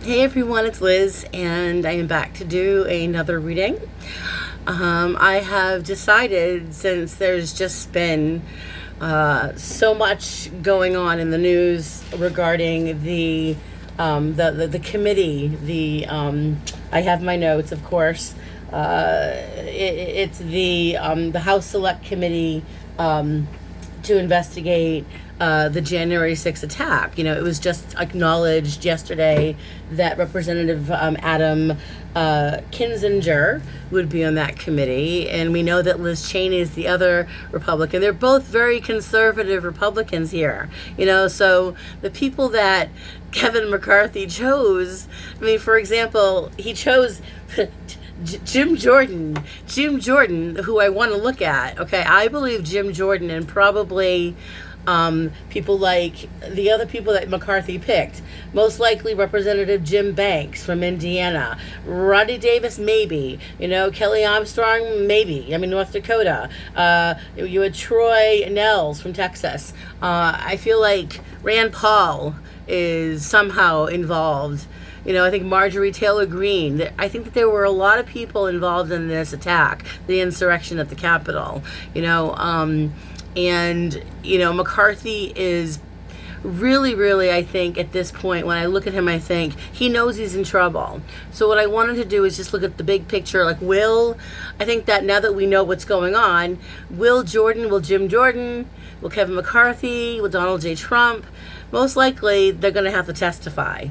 Hey everyone, it's Liz, and I am back to do another reading. I have decided, since there's just been so much going on in the news regarding the committee, I have my notes, of course. It's the House Select Committee to investigate the January 6th attack. It was just acknowledged yesterday that Representative Adam Kinzinger would be on that committee, and we know that Liz Cheney is the other Republican. They're both very conservative Republicans here, so the people that Kevin McCarthy chose, for example, he chose Jim Jordan, who I want to look at. Okay, I believe Jim Jordan, and probably people like the other people that McCarthy picked. Most likely Representative Jim Banks from Indiana. Rodney Davis, maybe. Kelly Armstrong, maybe. North Dakota. You had Troy Nels from Texas. I feel like Rand Paul is somehow involved. I think Marjorie Taylor Greene. I think that there were a lot of people involved in this attack, the insurrection at the Capitol. And McCarthy is really, I think at this point, when I look at him, I think he knows he's in trouble. So what I wanted to do is just look at the big picture. I think that now that we know what's going on, will Jim Jordan, will Kevin McCarthy, will Donald J. Trump, most likely they're going to have to testify.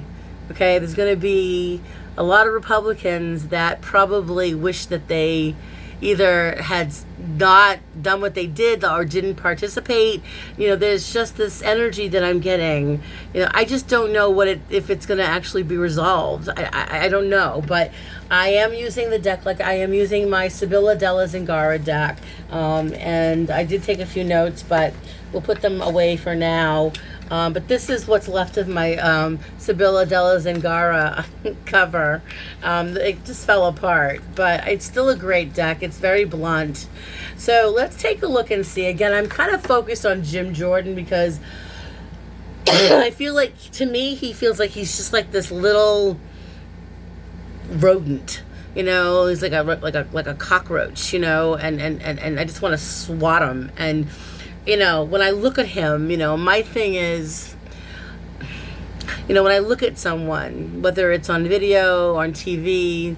Okay, there's going to be a lot of Republicans that probably wish that they either had not done what they did or didn't participate. There's just this energy that I'm getting. I just don't know if it's going to actually be resolved. I don't know, but I am using the deck like I am using my Sibylla Della Zingara deck, and I did take a few notes, but we'll put them away for now. But this is what's left of my Sibylla Della Zingara cover. It just fell apart, but it's still a great deck. It's very blunt. So let's take a look and see. Again, I'm kind of focused on Jim Jordan because I feel like, to me, he feels like he's just like this little rodent. He's like a cockroach. And I just want to swat him. And when I look at him, my thing is, when I look at someone, whether it's on video, on TV,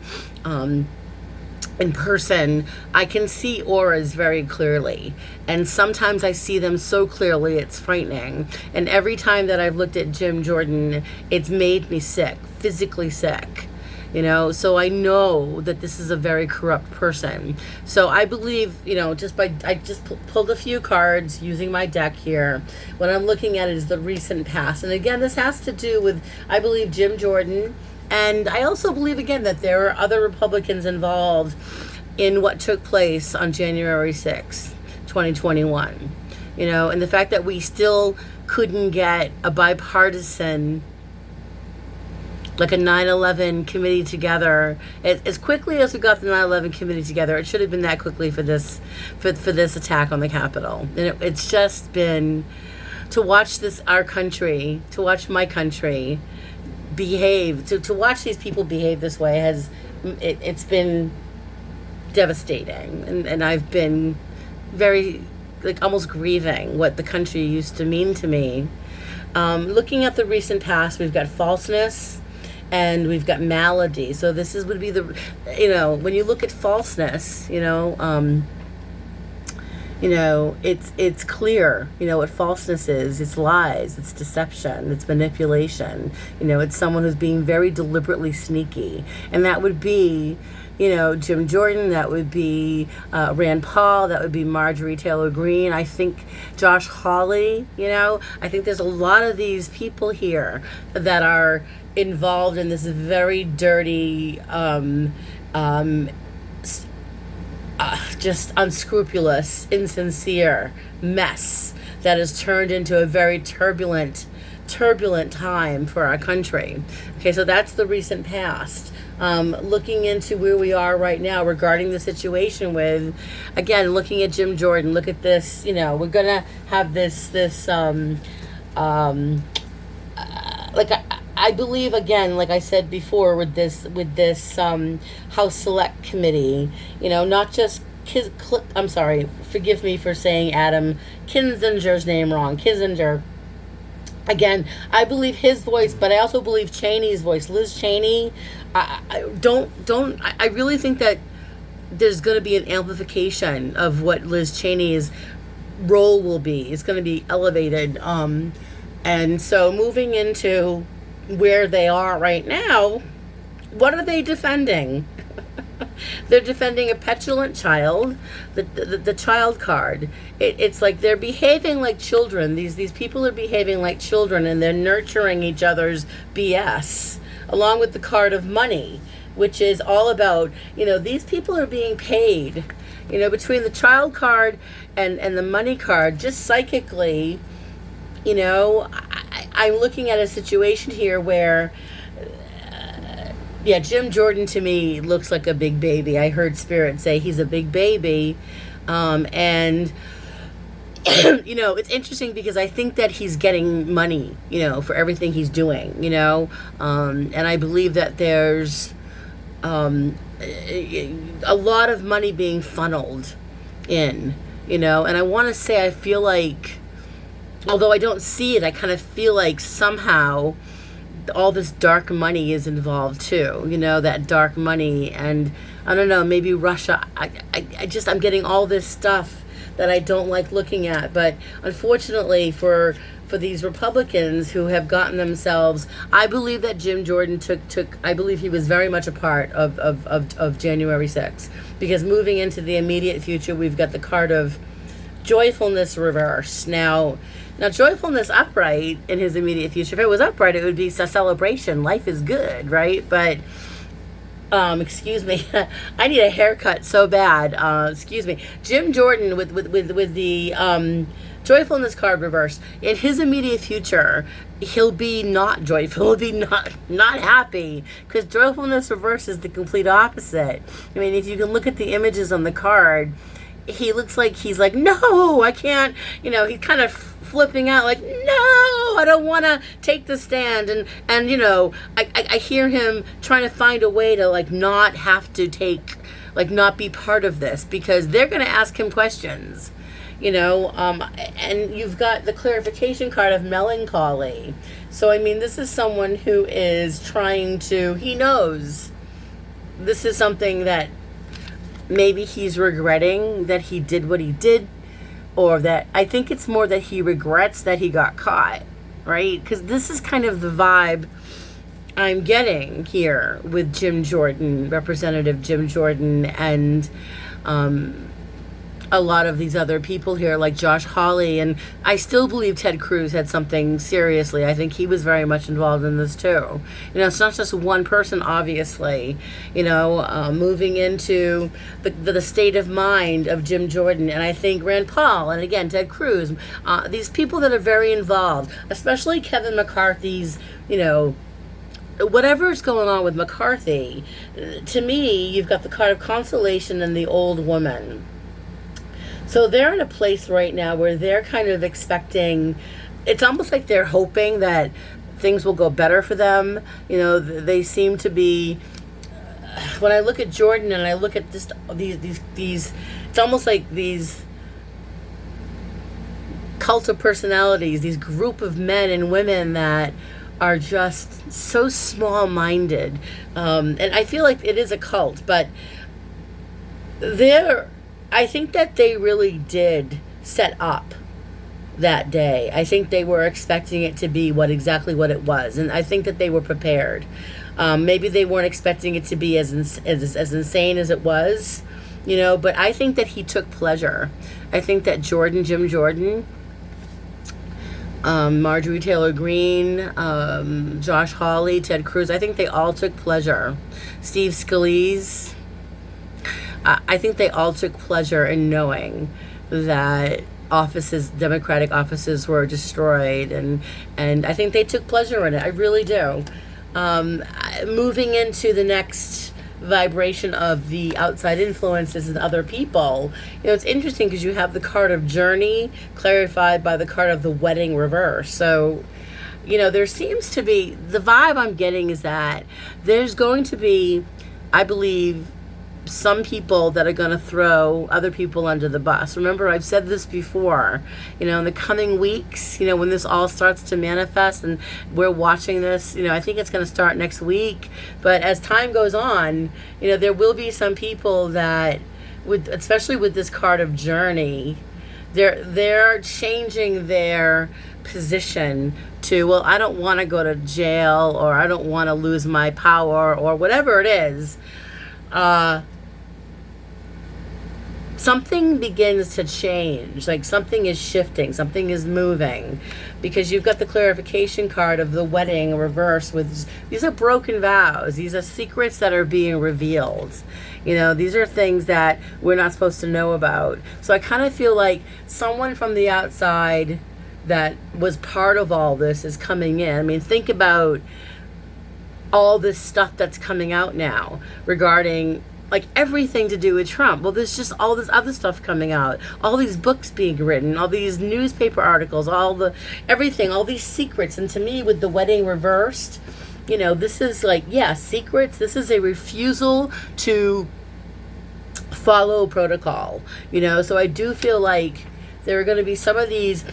in person, I can see auras very clearly. And sometimes I see them so clearly, it's frightening. And every time that I've looked at Jim Jordan, it's made me sick, physically sick. So I know that this is a very corrupt person. So I believe, I just pulled a few cards using my deck here. What I'm looking at is the recent past. And again, this has to do with, I believe, Jim Jordan. And I also believe, again, that there are other Republicans involved in what took place on January 6th, 2021. And the fact that we still couldn't get a bipartisan, like a 9/11 committee together as quickly as we got the 9/11 committee together. It should have been that quickly for this attack on the Capitol. And it's just been to watch our country, to watch my country behave, to watch these people behave this way it's been devastating. And I've been very, almost grieving what the country used to mean to me. Looking at the recent past, we've got falseness, and we've got malady. So this would be when you look at falseness, it's clear, what falseness is. It's lies, it's deception, it's manipulation. It's someone who's being very deliberately sneaky. And that would be, Jim Jordan, that would be Rand Paul, that would be Marjorie Taylor Greene. I think Josh Hawley, I think there's a lot of these people here that are involved in this very dirty, just unscrupulous, insincere mess that has turned into a very turbulent time for our country. Okay, so that's the recent past. Looking into where we are right now regarding the situation with, again, looking at Jim Jordan, look at this, we're going to have this I I believe, again, like I said before, with this House Select Committee, not just I'm sorry, forgive me for saying Adam Kinzinger's name wrong. Kinzinger. Again, I believe his voice, but I also believe Cheney's voice. Liz Cheney. I really think that there's going to be an amplification of what Liz Cheney's role will be. It's going to be elevated. And so moving into where they are right now, what are they defending? They're defending a petulant child, the child card. It's like they're behaving like children. These people are behaving like children, and they're nurturing each other's BS, along with the card of money, which is all about, these people are being paid, between the child card and the money card, just psychically, I'm looking at a situation here where, Jim Jordan to me looks like a big baby. I heard Spirit say he's a big baby. And, it's interesting because I think that he's getting money, for everything he's doing, and I believe that there's a lot of money being funneled in, and I want to say I feel like, although I don't see it, I kind of feel like somehow all this dark money is involved too, that dark money. And I don't know, maybe Russia. I'm getting all this stuff that I don't like looking at. But unfortunately for these Republicans who have gotten themselves, I believe that Jim Jordan I believe he was very much a part of January 6th. Because moving into the immediate future, we've got the card of joyfulness reverse. Now joyfulness upright in his immediate future. If it was upright, it would be a celebration. Life is good, right? But excuse me, I need a haircut so bad. Excuse me, Jim Jordan with the joyfulness card reverse. In his immediate future, he'll be not joyful. He'll be not happy, because joyfulness reverse is the complete opposite. I mean, if you can look at the images on the card, he looks like he's like, no, I can't. He's kind of flipping out like, no, I don't want to take the stand. And I hear him trying to find a way to not have to not be part of this, because they're going to ask him questions, and you've got the clarification card of melancholy. So, I mean, this is someone who is he knows this is something that maybe he's regretting that he did what he did, or that I think it's more that he regrets that he got caught, right? Because this is kind of the vibe I'm getting here with Jim Jordan, Representative Jim Jordan, and a lot of these other people here like Josh Hawley. And I still believe Ted Cruz had something seriously. I think he was very much involved in this too. It's not just one person, obviously, moving into the state of mind of Jim Jordan. And I think Rand Paul, and again, Ted Cruz, these people that are very involved, especially Kevin McCarthy's, whatever's going on with McCarthy. To me, you've got the card of consolation and the old woman. So they're in a place right now where they're kind of expecting, it's almost like they're hoping that things will go better for them. They seem to be, when I look at Jordan and I look at these, it's almost like these cult of personalities, these group of men and women that are just so small-minded. And I feel like it is a cult, but I think that they really did set up that day. I think they were expecting it to be exactly what it was, and I think that they were prepared. Maybe they weren't expecting it to be as insane as it was, but I think that he took pleasure. I think that Jim Jordan, Marjorie Taylor Greene, Josh Hawley, Ted Cruz, I think they all took pleasure. Steve Scalise, I think they all took pleasure in knowing that Democratic offices were destroyed, and I think they took pleasure in it. I really do. Moving into the next vibration of the outside influences and other people, it's interesting because you have the card of journey clarified by the card of the wedding reverse. So there seems to be, the vibe I'm getting is that there's going to be, I believe, some people that are going to throw other people under the bus. Remember, I've said this before, in the coming weeks, when this all starts to manifest, and we're watching this, I think it's going to start next week. But as time goes on, there will be some people that, especially with this card of journey, they're changing their position to, well, I don't want to go to jail, or I don't want to lose my power, or whatever it is. Something begins to change, like something is shifting, something is moving, because you've got the clarification card of the wedding reverse with, these are broken vows, these are secrets that are being revealed. These are things that we're not supposed to know about. So I kind of feel like someone from the outside that was part of all this is coming in. I mean, think about all this stuff that's coming out now regarding like everything to do with Trump. Well, there's just all this other stuff coming out, all these books being written, all these newspaper articles, everything, all these secrets. And to me, with the wedding reversed, this is like, secrets. This is a refusal to follow protocol, so I do feel like there are going to be some of these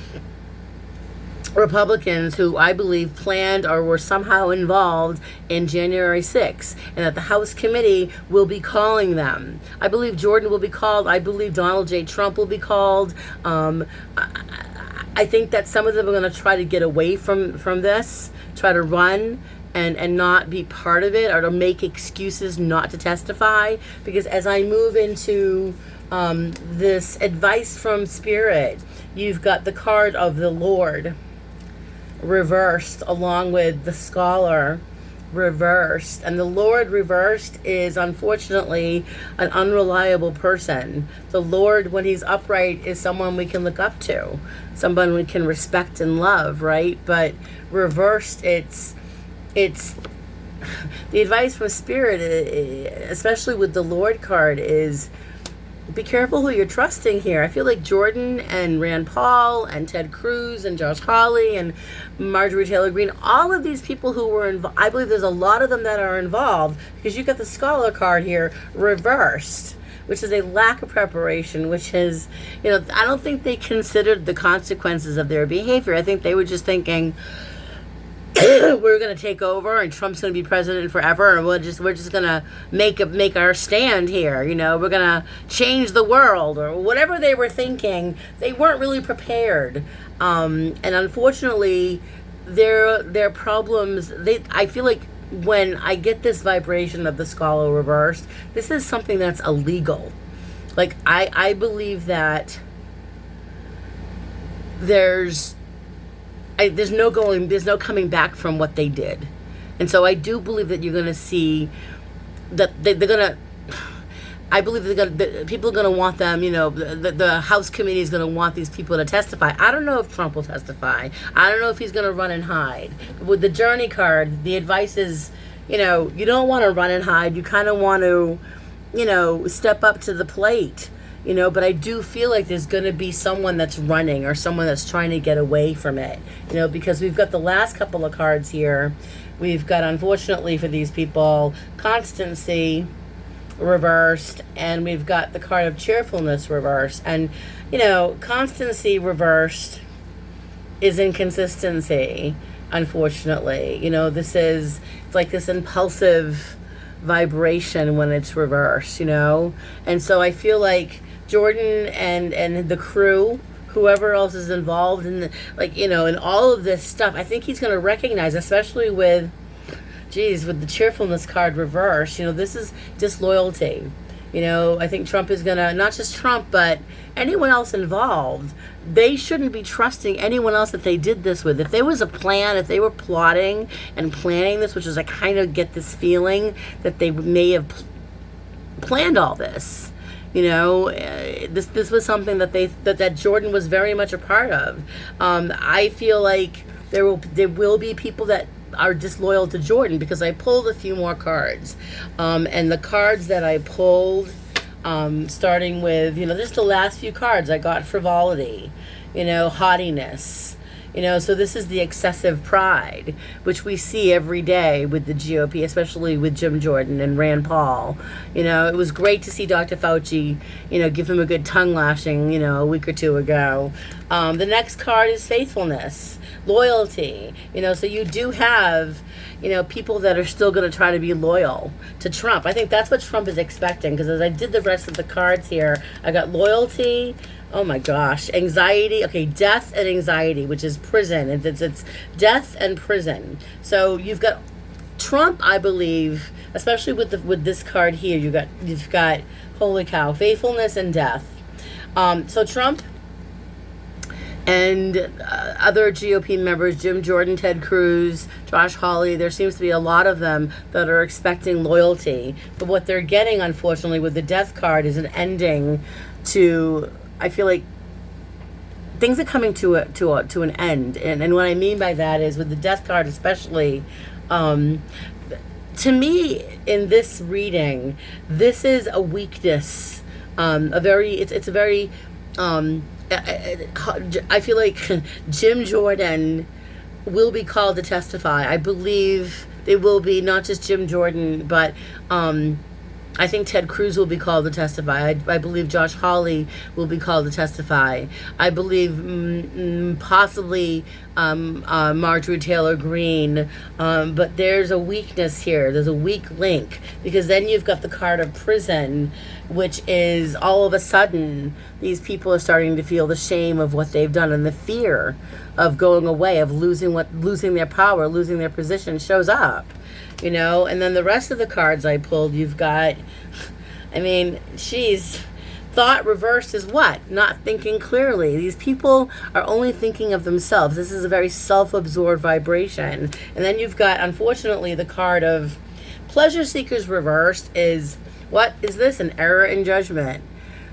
Republicans who I believe planned or were somehow involved in January 6th, and that the House committee will be calling them. I believe Jordan will be called. I believe Donald J. Trump will be called. I think that some of them are going to try to get away from this, try to run and not be part of it, or to make excuses not to testify. Because as I move into this advice from Spirit, you've got the card of the Lord reversed along with the Scholar reversed, and the Lord reversed is unfortunately an unreliable person. The Lord, when he's upright, is someone we can look up to, someone we can respect and love, right? But reversed, it's the advice from Spirit, especially with the Lord card, is be careful who you're trusting here. I feel like Jordan and Rand Paul and Ted Cruz and Josh Hawley and Marjorie Taylor Greene, all of these people who were involved, I believe there's a lot of them that are involved, because you got the Scholar card here reversed, which is a lack of preparation, which is, I don't think they considered the consequences of their behavior. I think they were just thinking, we're going to take over and Trump's going to be president forever, and we're just going to make our stand here. We're going to change the world, or whatever they were thinking. They weren't really prepared. And unfortunately, their problems, I feel like when I get this vibration of the Scholar reversed, this is something that's illegal. Like, I believe that there's no coming back from what they did. And so I do believe that you're going to see that I believe people are going to want them, the House committee is going to want these people to testify. I don't know if Trump will testify. I don't know if he's going to run and hide. With the journey card, the advice is, you don't want to run and hide. You kind of want to, step up to the plate. But I do feel like there's going to be someone that's running, or someone that's trying to get away from it, because we've got the last couple of cards here. We've got, unfortunately for these people, constancy reversed, and we've got the card of cheerfulness reversed. And, constancy reversed is inconsistency, unfortunately. It's like this impulsive vibration when it's reversed, And so I feel like Jordan and the crew, whoever else is involved in in all of this stuff, I think he's going to recognize, especially with the cheerfulness card reversed, this is disloyalty. I think Trump is going to, not just Trump, but anyone else involved, they shouldn't be trusting anyone else that they did this with. If there was a plan, if they were plotting and planning this, which is, I kind of get this feeling that they may have planned all this. This was something that Jordan was very much a part of. I feel like there will be people that are disloyal to Jordan, because I pulled a few more cards, and the cards that I pulled, starting with just the last few cards, I got frivolity, haughtiness, So this is the excessive pride, which we see every day with the GOP, especially with Jim Jordan and Rand Paul. It was great to see Dr. Fauci, give him a good tongue lashing, a week or two ago. The next card is faithfulness, loyalty. So you do have, people that are still going to try to be loyal to Trump. I think that's what Trump is expecting, because as I did the rest of the cards here, I got loyalty. Oh my gosh, anxiety. Okay, death and anxiety, which is prison. It's death and prison. So you've got Trump, I believe, especially with this card here. You've got holy cow, faithfulness and death. So Trump and other GOP members, Jim Jordan, Ted Cruz, Josh Hawley, there seems to be a lot of them that are expecting loyalty. But what they're getting, unfortunately, with the death card is an ending to, I feel like, things are coming to an end. And what I mean by that is, with the death card especially, to me, in this reading, this is a weakness. It's a very... I feel like Jim Jordan will be called to testify. I believe they will be, not just Jim Jordan, but I think Ted Cruz will be called to testify. I believe Josh Hawley will be called to testify. I believe possibly Marjorie Taylor Greene. But there's a weakness here. There's a weak link, because then you've got the card of prison, which is all of a sudden these people are starting to feel the shame of what they've done, and the fear of going away, of losing their power, losing their position shows up. And then the rest of the cards I pulled, you've got, thought reversed is what? Not thinking clearly. These people are only thinking of themselves. This is a very self-absorbed vibration. And then you've got, unfortunately, the card of pleasure seekers reversed is, what is this? An error in judgment.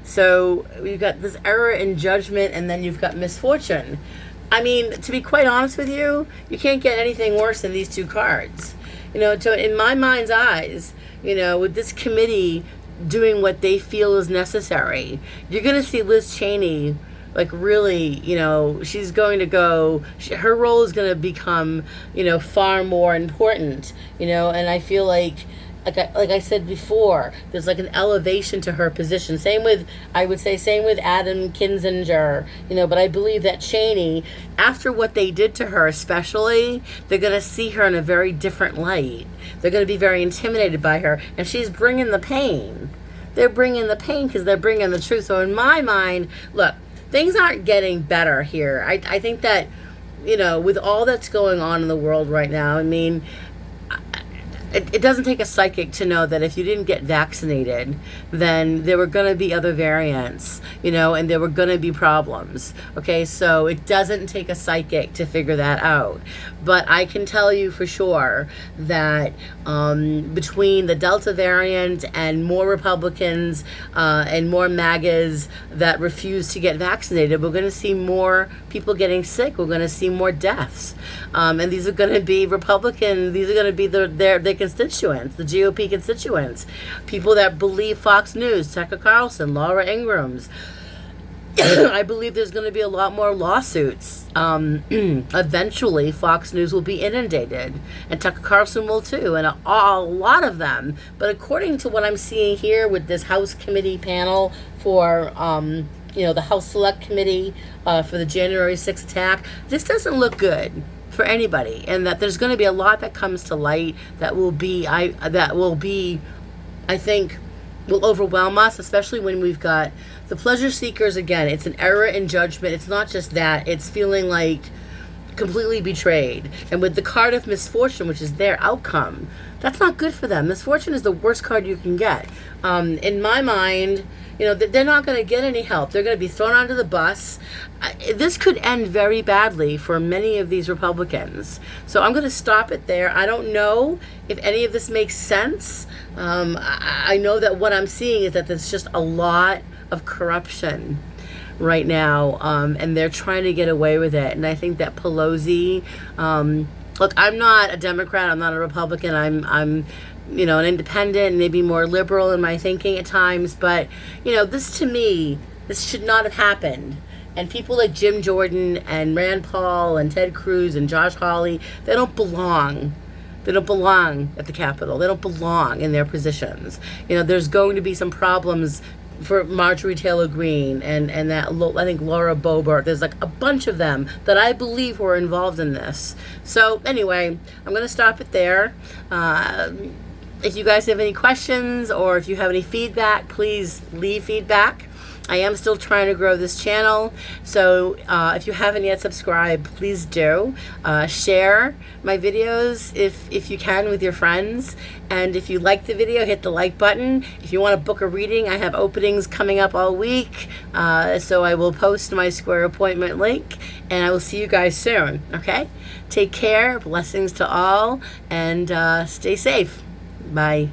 So you've got this error in judgment, and then you've got misfortune. To be quite honest with you, you can't get anything worse than these two cards. In my mind's eyes, with this committee doing what they feel is necessary, you're going to see Liz Cheney, really, she's going to go, her role is going to become, far more important, and I feel like I said before, there's an elevation to her position. Same with Adam Kinzinger, but I believe that Cheney, after what they did to her especially, they're going to see her in a very different light. They're going to be very intimidated by her, and she's bringing the pain. They're bringing the pain because they're bringing the truth. So in my mind, look, things aren't getting better here. I think that, with all that's going on in the world right now, it doesn't take a psychic to know that if you didn't get vaccinated, then there were going to be other variants, and there were going to be problems. Okay, so it doesn't take a psychic to figure that out. But I can tell you for sure that between the Delta variant and more Republicans and more MAGAs that refuse to get vaccinated, we're going to see more people getting sick. We're going to see more deaths. And these are going to be Republican. These are going to be their constituents, the GOP constituents, people that believe Fox News, Tucker Carlson, Laura Ingrams. I believe there's going to be a lot more lawsuits. Eventually, Fox News will be inundated, and Tucker Carlson will too, and a lot of them. But according to what I'm seeing here with this House committee panel for, the House Select Committee for the January 6th attack, this doesn't look good for anybody, and that there's going to be a lot that comes to light that will overwhelm us, especially when we've got the pleasure seekers. Again, it's an error in judgment. It's not just that, it's feeling like completely betrayed. And with the card of misfortune, which is their outcome, that's not good for them. Misfortune is the worst card you can get. In my mind, they're not going to get any help. They're going to be thrown onto the bus. This could end very badly for many of these Republicans. So I'm going to stop it there. I don't know if any of this makes sense. I know that what I'm seeing is that there's just a lot of corruption right now, and they're trying to get away with it. And I think that Pelosi, look, I'm not a Democrat, I'm not a Republican, I'm an independent, maybe more liberal in my thinking at times, but this to me, this should not have happened. And people like Jim Jordan and Rand Paul and Ted Cruz and Josh Hawley, they don't belong. They don't belong at the Capitol. They don't belong in their positions. There's going to be some problems for Marjorie Taylor Greene and that, I think, Laura Boebert. There's like a bunch of them that I believe were involved in this. So anyway, I'm going to stop it there. If you guys have any questions or if you have any feedback, please leave feedback. I am still trying to grow this channel, so if you haven't yet subscribed, please do. Share my videos if you can with your friends, and if you like the video, hit the like button. If you want to book a reading, I have openings coming up all week, so I will post my Square appointment link, and I will see you guys soon, okay? Take care, blessings to all, and stay safe. Bye.